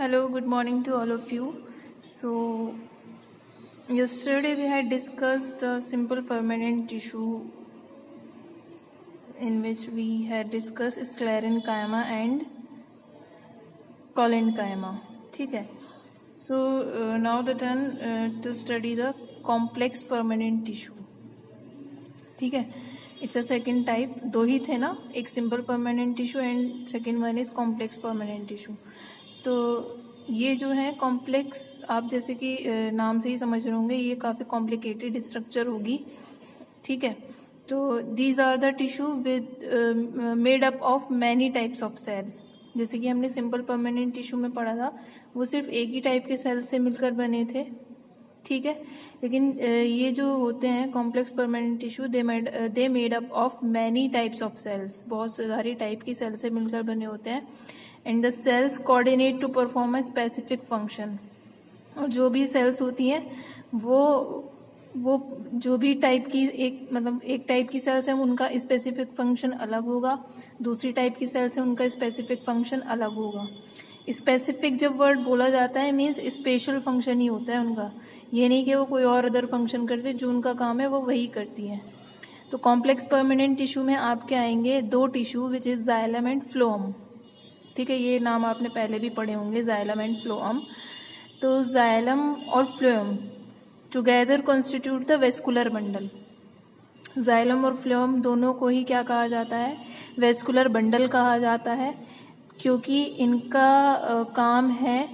Hello, good morning to all of you. So, yesterday we had discussed the simple permanent tissue in which we had discussed sclerenchyma and collenchyma. ठीक है. So, now the turn to study the complex permanent tissue. ठीक है. It's a second type. दो ही थे ना, एक simple permanent tissue and second one is complex permanent tissue. तो ये जो है कॉम्प्लेक्स, आप जैसे कि नाम से ही समझ रहे होंगे, ये काफ़ी कॉम्प्लिकेटेड स्ट्रक्चर होगी. ठीक है. तो these are the tissue with made up of many types of cell. जैसे कि हमने सिंपल परमानेंट टिश्यू में पढ़ा था, वो सिर्फ एक ही टाइप के सेल से मिलकर बने थे. ठीक है. लेकिन ये जो होते हैं complex permanent tissue, they made up of many types of cells. बहुत सारी टाइप की सेल से मिलकर बने होते हैं. And the cells coordinate to perform a specific function. और जो भी सेल्स होती हैं वो जो भी टाइप की एक टाइप की सेल्स हैं उनका स्पेसिफिक फंक्शन अलग होगा, दूसरी टाइप की सेल्स हैं उनका स्पेसिफिक फंक्शन अलग होगा. स्पेसिफिक जब वर्ड बोला जाता है मीन्स स्पेशल फंक्शन ही होता है उनका, ये नहीं कि वो कोई और अदर फंक्शन करते, जो उनका काम है वो वही करती है. तो कॉम्प्लेक्स परमानेंट टिश्यू में आपके आएंगे दो tissue which is xylem and phloem. ठीक है, ये नाम आपने पहले भी पढ़े होंगे, जाइलम एंड फ्लोएम. तो जाइलम और phloem together constitute the vascular bundle. Xylem और फ्लोएम दोनों को ही क्या कहा जाता है, वेस्कुलर बंडल कहा जाता है, क्योंकि इनका काम है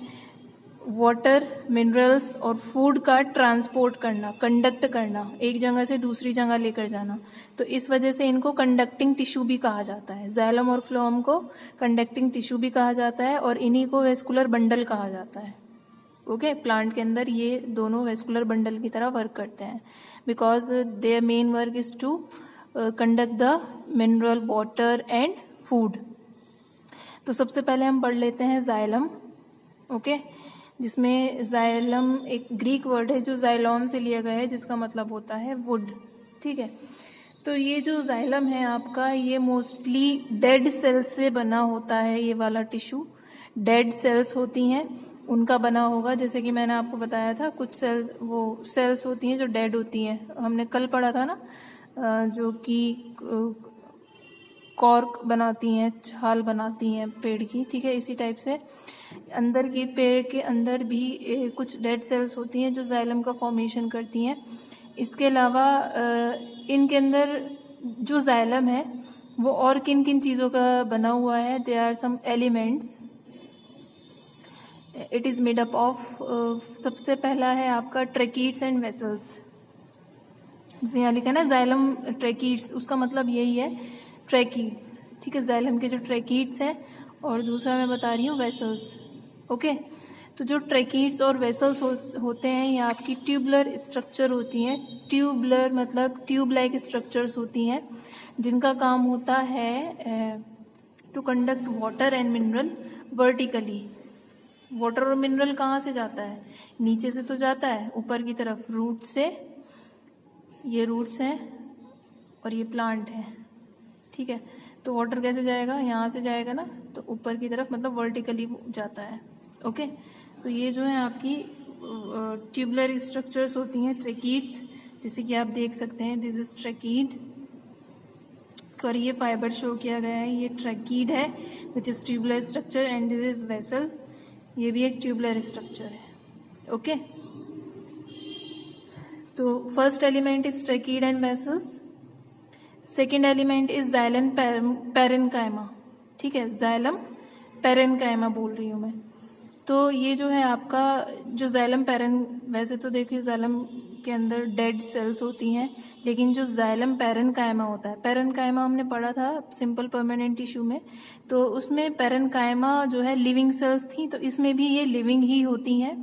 वाटर, मिनरल्स और फूड का ट्रांसपोर्ट करना, कंडक्ट करना, एक जगह से दूसरी जगह लेकर जाना. तो इस वजह से इनको कंडक्टिंग टिश्यू भी कहा जाता है. जाइलम और फ्लोएम को कंडक्टिंग टिश्यू भी कहा जाता है और इन्हीं को वेस्कुलर बंडल कहा जाता है. ओके. प्लांट के अंदर ये दोनों वेस्कुलर बंडल की तरह वर्क करते हैं because their main work is to conduct the mineral, water and food. तो सबसे पहले हम पढ़ लेते हैं जाइलम. ओके. जिसमें जाइलम एक ग्रीक वर्ड है जो जाइलॉन से लिया गया है, जिसका मतलब होता है वुड. ठीक है. तो ये जो जाइलम है आपका, ये मोस्टली डेड सेल्स से बना होता है. ये वाला टिश्यू डेड सेल्स होती हैं उनका बना होगा. जैसे कि मैंने आपको बताया था, कुछ सेल्स होती हैं जो डेड होती हैं. हमने कल पढ़ा था ना, जो कि कॉर्क बनाती हैं, छाल बनाती हैं पेड़ की. ठीक है. इसी टाइप से अंदर के पेड़ के अंदर भी कुछ डेड सेल्स होती हैं जो जाइलम का फॉर्मेशन करती हैं. इसके अलावा इनके अंदर जो जाइलम है वो और किन किन चीज़ों का बना हुआ है, there are some elements. It is made up of, सबसे पहला है आपका ट्रैकीड्स एंड वेसल्स. यहाँ लिखा है ना जाइलम ट्रैकीड्स, उसका मतलब यही है ट्रैकीड्स. ठीक है. जाइलम के जो ट्रैकीड्स हैं और दूसरा मैं बता रही हूँ वेसल्स. ओके. तो जो ट्रैकीड्स और वेसल्स होते हैं ये आपकी ट्यूबुलर स्ट्रक्चर होती हैं. ट्यूबुलर मतलब ट्यूब लाइक स्ट्रक्चर्स होती हैं जिनका काम होता है to conduct water and mineral vertically. Water और मिनरल कहाँ से जाता है, नीचे से तो जाता है ऊपर की तरफ, रूट से. ये रूट्स हैं और ये प्लांट है. ठीक है. तो वाटर कैसे जाएगा, यहाँ से जाएगा ना, तो ऊपर की तरफ मतलब वर्टिकली जाता है. ओके. तो ये जो है आपकी ट्यूबुलर स्ट्रक्चर्स होती हैं, ट्रैकीड्स. जैसे कि आप देख सकते हैं, दिस इज ट्रैकीड, सॉरी ये फाइबर शो किया गया है, ये ट्रैकीड है which is tubular structure, and this is vessel, ये भी एक ट्यूबुलर स्ट्रक्चर है. ओके. तो first element is tracheid and vessels. Second element is xylem parenchyma. ठीक है. जाइलम पैरेन्काइमा बोल रही हूँ मैं. तो ये जो है आपका जो जाइलम वैसे तो देखिए जाइलम के अंदर डेड सेल्स होती हैं, लेकिन जो जाइलम पैरेन्काइमा होता है, पैरेन्काइमा हमने पढ़ा था सिंपल परमानेंट टिश्यू में, तो उसमें पैरेन्काइमा जो है लिविंग सेल्स थी, तो इसमें भी ये लिविंग ही होती हैं.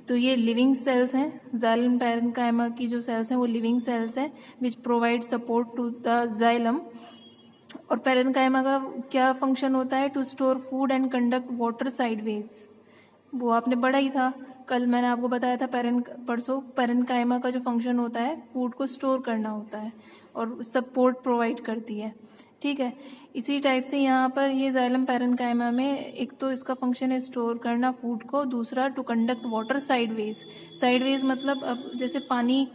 तो ये लिविंग सेल्स हैं. जाइलम पैरेन्काइमा की जो सेल्स हैं वो लिविंग सेल्स हैं which provide support to the xylem. और पैरेन्काइमा का क्या फंक्शन होता है, to store food and conduct water sideways. वो आपने पढ़ा ही था कल, मैंने आपको बताया था परसों. पैरेन्काइमा का जो फंक्शन होता है फूड को स्टोर करना होता है और सपोर्ट प्रोवाइड करती है. ठीक है. इसी टाइप से यहाँ पर ये जाइलम पैरेन्काइमा में एक तो इसका फंक्शन है स्टोर करना फूड को, दूसरा to conduct water sideways. Sideways मतलब अब जैसे पानी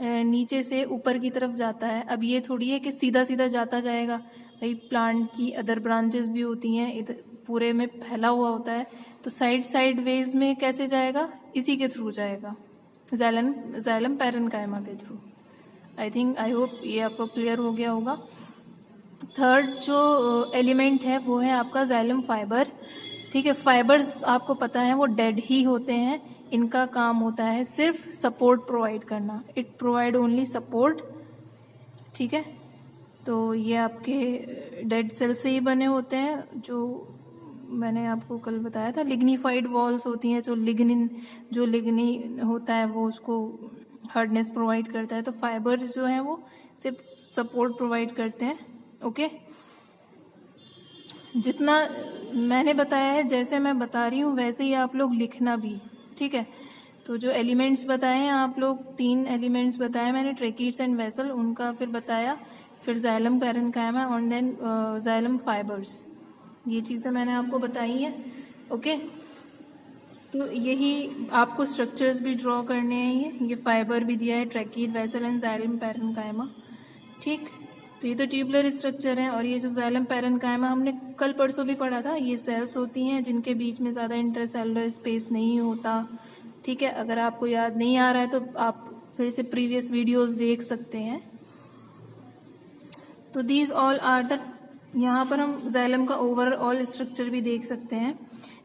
नीचे से ऊपर की तरफ जाता है, अब ये थोड़ी है कि सीधा सीधा जाता जाएगा भाई, प्लांट की अदर ब्रांचेस भी होती हैं, इधर पूरे में फैला हुआ होता है, तो साइडवेज में कैसे जाएगा, इसी के थ्रू जाएगा, जाइलम पैरेन्काइमा के थ्रू। आई होप ये आपको क्लियर हो गया होगा। थर्ड जो एलिमेंट है वो है आपका जाइलम फाइबर। ठीक है, फाइबर्स आपको पता है वो डेड ही होते हैं, इनका काम होता है सिर्फ सपोर्ट प्रोवाइड करना, इट प्रोवाइड ओनली सपोर्ट। ठीक है, तो ये आपके डेड सेल से ही बने होते हैं, जो मैंने आपको कल बताया था। लिग्निफाइड वॉल्स होती हैं, जो लिग्नी होता है वो उसको हार्डनेस प्रोवाइड करता है, तो फाइबर जो है वो सिर्फ सपोर्ट प्रोवाइड करते हैं। ओके, जितना मैंने बताया है, जैसे मैं बता रही हूँ वैसे ही आप लोग लिखना भी। ठीक है, तो जो एलिमेंट्स बताए हैं आप लोग, 3 एलिमेंट्स बताए मैंने, ट्रेकीड्स एंड वेसल, उनका फिर बताया, फिर जाइलम पैरेन्काइमा और देन जाइलम फाइबर्स, ये चीज़ें मैंने आपको बताई है। ओके, तो यही आपको स्ट्रक्चर्स भी ड्रॉ करने हैं, ये फाइबर भी दिया है, ट्रेकीड, वेसल एंड जाइलम पैरेन्काइमा। ठीक, तो ये तो ट्यूबुलर स्ट्रक्चर है, और ये जो जाइलम पैरेन्काइमा हमने कल परसों भी पढ़ा था, ये सेल्स होती हैं जिनके बीच में ज़्यादा इंटरसेलुलर स्पेस नहीं होता। ठीक है, अगर आपको याद नहीं आ रहा है तो आप फिर से प्रीवियस वीडियोस देख सकते हैं। तो दीज ऑल आर द, यहाँ पर हम जाइलम का ओवरऑल स्ट्रक्चर भी देख सकते हैं,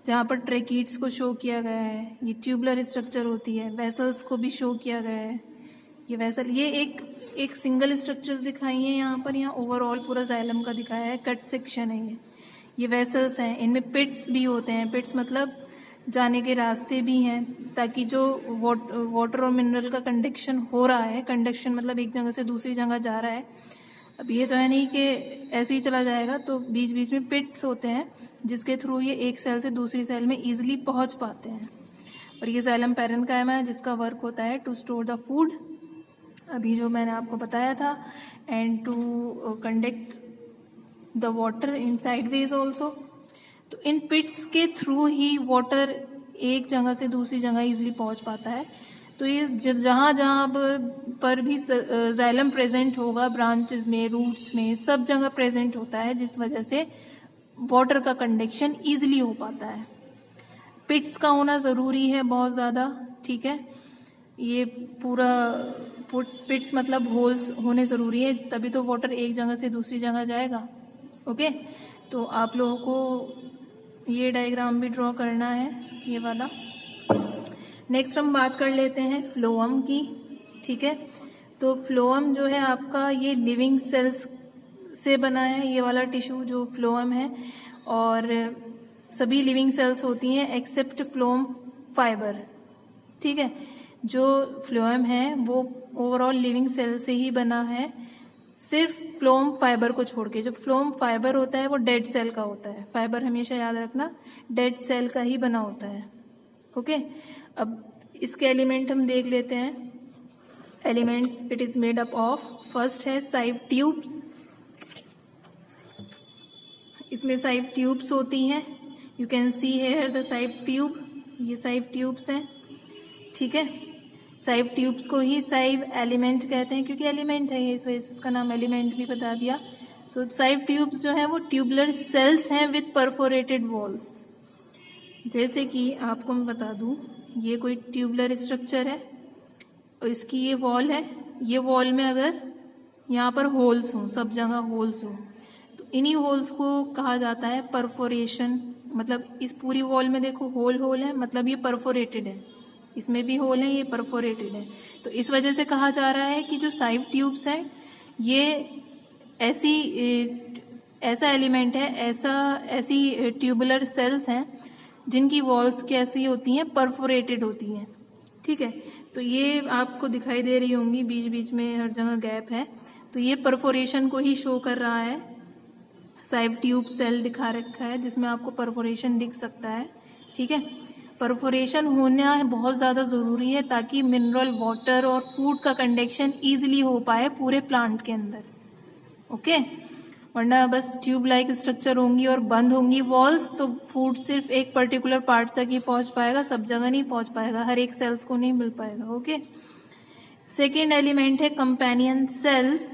जहाँ पर ट्रेकीड्स को शो किया गया है, ये ट्यूबुलर स्ट्रक्चर होती है, वेसल्स को भी शो किया गया है, ये वेसल, ये एक सिंगल स्ट्रक्चर्स दिखाई है यहाँ पर, यहाँ ओवरऑल पूरा जाइलम का दिखाया है, कट सेक्शन है ये वेसल्स हैं, इनमें पिट्स भी होते हैं, पिट्स मतलब जाने के रास्ते भी हैं, ताकि जो वाटर और मिनरल का कंडक्शन हो रहा है, कंडक्शन मतलब एक जगह से दूसरी जगह जा रहा है, अब ये तो है नहीं कि ऐसे ही चला जाएगा, तो बीच बीच में पिट्स होते हैं जिसके थ्रू ये एक सेल से दूसरी सेल में इजीली पहुंच पाते हैं। और ये जाइलम पैरेन्काइमा है जिसका वर्क होता है टू स्टोर द फूड, अभी जो मैंने आपको बताया था, and to conduct the water in sideways also. तो इन पिट्स के थ्रू ही वाटर एक जगह से दूसरी जगह इजीली पहुंच पाता है। तो ये जहाँ जहाँ पर भी जाइलम प्रेजेंट होगा, ब्रांचेस में, रूट्स में, सब जगह प्रेजेंट होता है, जिस वजह से वाटर का कंडक्शन इजीली हो पाता है। पिट्स का होना ज़रूरी है बहुत ज़्यादा। ठीक है, ये पूरा पिट्स मतलब होल्स होने ज़रूरी है, तभी तो वाटर एक जगह से दूसरी जगह जाएगा। ओके, तो आप लोगों को ये डायग्राम भी ड्रॉ करना है, ये वाला। नेक्स्ट हम बात कर लेते हैं फ्लोएम की। ठीक है, तो फ्लोएम जो है आपका ये लिविंग सेल्स से बना है, ये वाला टिश्यू जो फ्लोएम है, और सभी लिविंग सेल्स होती हैं एक्सेप्ट फ्लोएम फाइबर। ठीक है, जो फ्लोएम है वो ओवरऑल लिविंग सेल से ही बना है, सिर्फ फ्लोएम फाइबर को छोड़ के। जो फ्लोएम फाइबर होता है वो डेड सेल का होता है, फाइबर हमेशा याद रखना डेड सेल का ही बना होता है। ओके, अब इसके एलिमेंट हम देख लेते हैं। Elements it is made up of, first है साइव ट्यूब्स, इसमें साइव ट्यूब्स होती हैं, you can see here the sieve tube, ये साइव ट्यूब्स हैं। ठीक है, साइव ट्यूब्स को ही साइव एलिमेंट कहते हैं, क्योंकि एलिमेंट है ये, इस वजह से इसका नाम एलिमेंट भी बता दिया। सो साइव ट्यूब्स जो है वो ट्यूबुलर सेल्स हैं विथ परफोरेटेड वॉल्स। जैसे कि आपको मैं बता दूं, ये कोई ट्यूबुलर स्ट्रक्चर है और इसकी ये वॉल है, ये वॉल में अगर यहाँ पर होल्स हों, सब जगह होल्स हों, तो इन्हीं होल्स को कहा जाता है परफोरेशन। मतलब इस पूरी वॉल में देखो होल है, मतलब ये परफोरेटेड है, इसमें भी होल है, ये परफोरेटेड है। तो इस वजह से कहा जा रहा है कि जो साइव ट्यूब्स हैं ये ऐसा एलिमेंट है, ऐसी ट्यूबुलर सेल्स हैं जिनकी वॉल्स कैसी होती हैं, परफोरेटेड होती हैं। ठीक है, तो ये आपको दिखाई दे रही होंगी, बीच बीच में हर जगह गैप है, तो ये परफोरेशन को ही शो कर रहा है। साइव ट्यूब सेल दिखा रखा है जिसमें आपको परफोरेशन दिख सकता है। ठीक है, परफोरेशन होना बहुत ज़्यादा ज़रूरी है ताकि मिनरल, वाटर और फूड का कंडक्शन ईजिली हो पाए पूरे प्लांट के अंदर। ओके, वरना बस ट्यूब लाइक स्ट्रक्चर होंगी और बंद होंगी वॉल्स, तो फूड सिर्फ एक पर्टिकुलर पार्ट तक ही पहुंच पाएगा, सब जगह नहीं पहुंच पाएगा, हर एक सेल्स को नहीं मिल पाएगा। ओके, सेकेंड एलिमेंट है कंपेनियन सेल्स।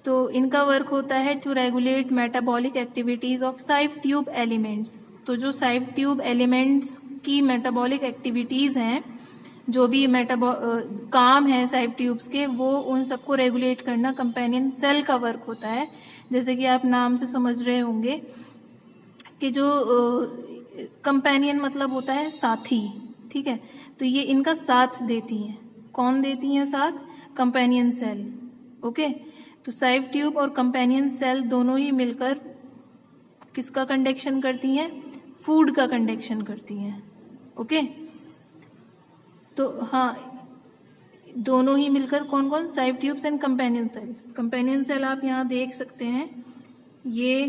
तो इनका वर्क होता है to regulate metabolic activities of sieve tube elements. तो जो साइव ट्यूब एलिमेंट्स की मेटाबॉलिक एक्टिविटीज हैं, जो भी काम है साइव ट्यूब्स के, वो उन सबको रेगुलेट करना कंपेनियन सेल का वर्क होता है। जैसे कि आप नाम से समझ रहे होंगे कि जो कंपेनियन मतलब होता है साथी, ठीक है, तो ये इनका साथ देती हैं। कौन देती हैं साथ? Companion cell. ओके, तो साइव ट्यूब और कंपेनियन सेल दोनों ही मिलकर किसका कंडक्शन करती हैं? फूड का कंडक्शन करती हैं। ओके, तो हाँ, दोनों ही मिलकर कौन कौन? Sieve tubes and companion cell. Companion cell आप यहाँ देख सकते हैं, ये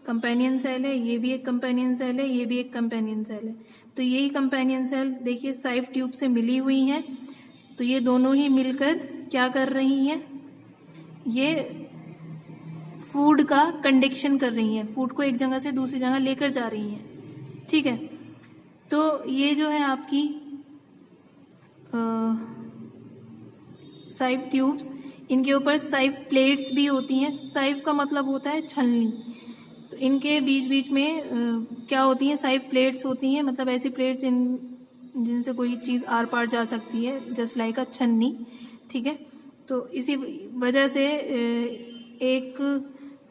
कंपेनियन सेल है, ये भी एक कंपेनियन सेल है, ये भी एक कंपेनियन सेल है। तो यही कंपेनियन सेल देखिए साइव ट्यूब से मिली हुई हैं, तो ये दोनों ही मिलकर क्या कर रही हैं? ये फूड का कंडक्शन कर रही हैं, फूड को एक जगह से दूसरी जगह लेकर जा रही हैं। ठीक है, तो ये जो है आपकी साइव ट्यूब्स, इनके ऊपर साइव प्लेट्स भी होती हैं। साइव का मतलब होता है छलनी, तो इनके बीच बीच में क्या होती हैं? साइव प्लेट्स होती हैं, मतलब ऐसी प्लेट्स जिनसे कोई चीज़ आर पार जा सकती है, जस्ट लाइक अ छन्नी। ठीक है, तो इसी वजह से एक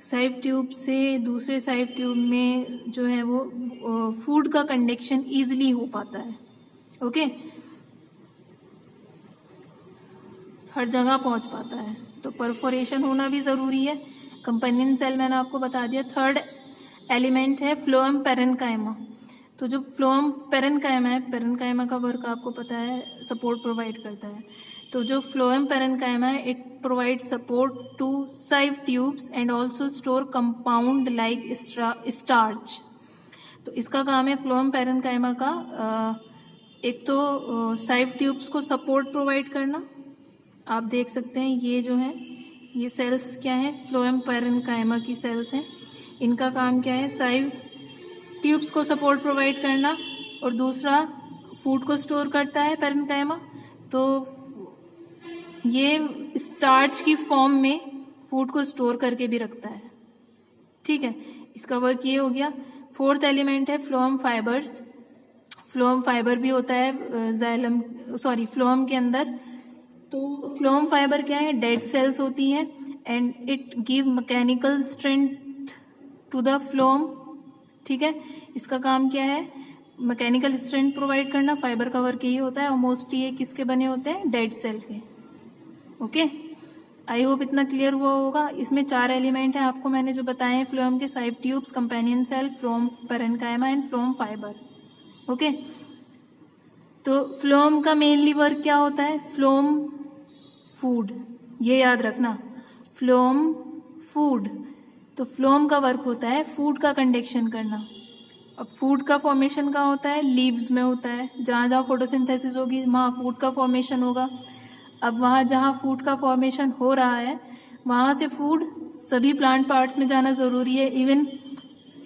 साइव ट्यूब से दूसरे साइव ट्यूब में जो है वो फूड का कंडक्शन ईजिली हो पाता है। ओके, हर जगह पहुंच पाता है, तो परफोरेशन होना भी जरूरी है। कंपेनियन सेल मैंने आपको बता दिया। थर्ड एलिमेंट है फ्लोएम पेरेन्काइमा। तो जो फ्लोएम पेरेन्काइमा है, पेरेन्काइमा का वर्क आपको पता है, सपोर्ट प्रोवाइड करता है। तो जो फ्लोएम पेरेन्काइमा है, it provide support to sieve tubes and also store compound like starch. तो इसका काम है फ्लोएम पेरेन्काइमा का एक तो साइव ट्यूब्स को सपोर्ट प्रोवाइड करना। आप देख सकते हैं ये जो है, ये सेल्स क्या है? फ्लोएम पेरेन्काइमा की सेल्स हैं। इनका काम क्या है? साइव ट्यूब्स को सपोर्ट प्रोवाइड करना, और दूसरा फूड को स्टोर करता है पेरेन्काइमा, तो ये स्टार्च की फॉर्म में फूड को स्टोर करके भी रखता है। ठीक है, इसका वर्क ये हो गया। फोर्थ एलिमेंट है फ्लोएम फाइबर्स। फ्लोएम फाइबर भी होता है फ्लोएम के अंदर। तो फ्लोएम फाइबर क्या है? डेड सेल्स होती हैं and it give mechanical strength to the phloem. ठीक है, इसका काम क्या है? मैकेनिकल स्ट्रेंथ प्रोवाइड करना। फाइबर का वर्क यही होता है, और मोस्टली ये किसके बने होते हैं? डेड सेल के। ओके, आई होप इतना क्लियर हुआ होगा। इसमें 4 एलिमेंट हैं आपको मैंने जो बताए हैं फ्लोएम के: sieve tubes, companion cell, phloem parenchyma and phloem fibre. Okay, तो फ्लोएम का मेनली वर्क क्या होता है? फ्लोएम फूड, ये याद रखना, फ्लोएम फूड। तो फ्लोएम का वर्क होता है फूड का कंडक्शन करना। अब फूड का फॉर्मेशन कहाँ होता है? लीव्स में होता है। जहाँ जहाँ फोटोसिंथेसिस होगी वहाँ फूड का फॉर्मेशन होगा। अब वहाँ जहाँ फूड का फॉर्मेशन हो रहा है, वहाँ से फूड सभी प्लांट पार्ट्स में जाना ज़रूरी है, even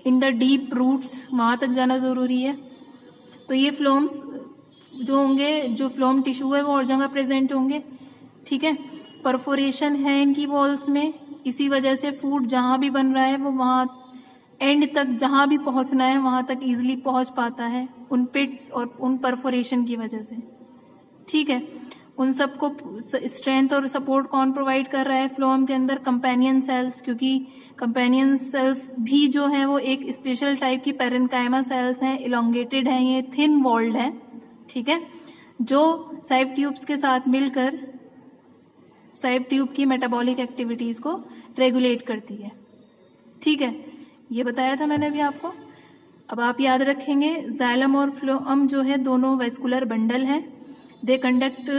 in the deep roots, वहाँ तक जाना ज़रूरी है। तो ये फ्लोम्स जो होंगे, जो फ्लोएम टिश्यू है, वो हर जगह प्रेजेंट होंगे। ठीक है, परफोरेशन है इनकी वॉल्स में, इसी वजह से फूड जहाँ भी बन रहा है वो वहाँ एंड तक, जहाँ भी पहुँचना है वहाँ तक इजीली पहुँच पाता है, उन पिट्स और उन परफोरेशन की वजह से। ठीक है, उन सबको स्ट्रेंथ और सपोर्ट कौन प्रोवाइड कर रहा है फ्लोएम के अंदर? कंपेनियन सेल्स, क्योंकि कंपेनियन सेल्स भी जो है वो एक स्पेशल टाइप की पेरेन्काइमा सेल्स हैं, इलोंगेटेड हैं, ये थिन वॉल्ड है। ठीक है, जो साइव ट्यूब्स के साथ मिलकर साइव ट्यूब की मेटाबॉलिक एक्टिविटीज को रेगुलेट करती है। ठीक है, ये बताया था मैंने अभी आपको। अब आप याद रखेंगे, जाइलम और फ्लोएम जो है दोनों वेस्कुलर बंडल हैं। They conduct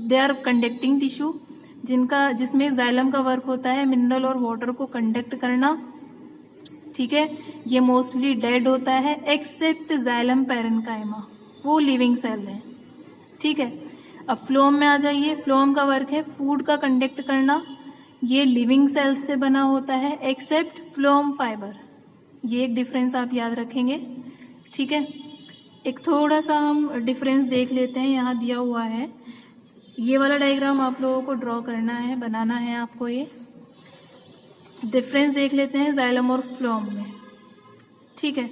they are conducting tissue, जिसमें जाइलम का वर्क होता है मिनरल और वाटर को कंडक्ट करना। ठीक है, ये मोस्टली डेड होता है, एक्सेप्ट जाइलम पेरेन्काइमा, वो लिविंग सेल है। ठीक है, अब फ्लोएम में आ जाइए। फ्लोएम का वर्क है फूड का कंडक्ट करना, ये लिविंग सेल्स से बना होता है एक्सेप्ट फ्लोएम फाइबर। ये एक डिफरेंस आप याद रखेंगे, ठीक है। एक थोड़ा सा हम डिफरेंस देख लेते हैं, यहाँ दिया हुआ है, ये वाला डायग्राम आप लोगों को ड्रॉ करना है, बनाना है आपको। ये डिफरेंस देख लेते हैं जाइलम और फ्लोएम में, ठीक है।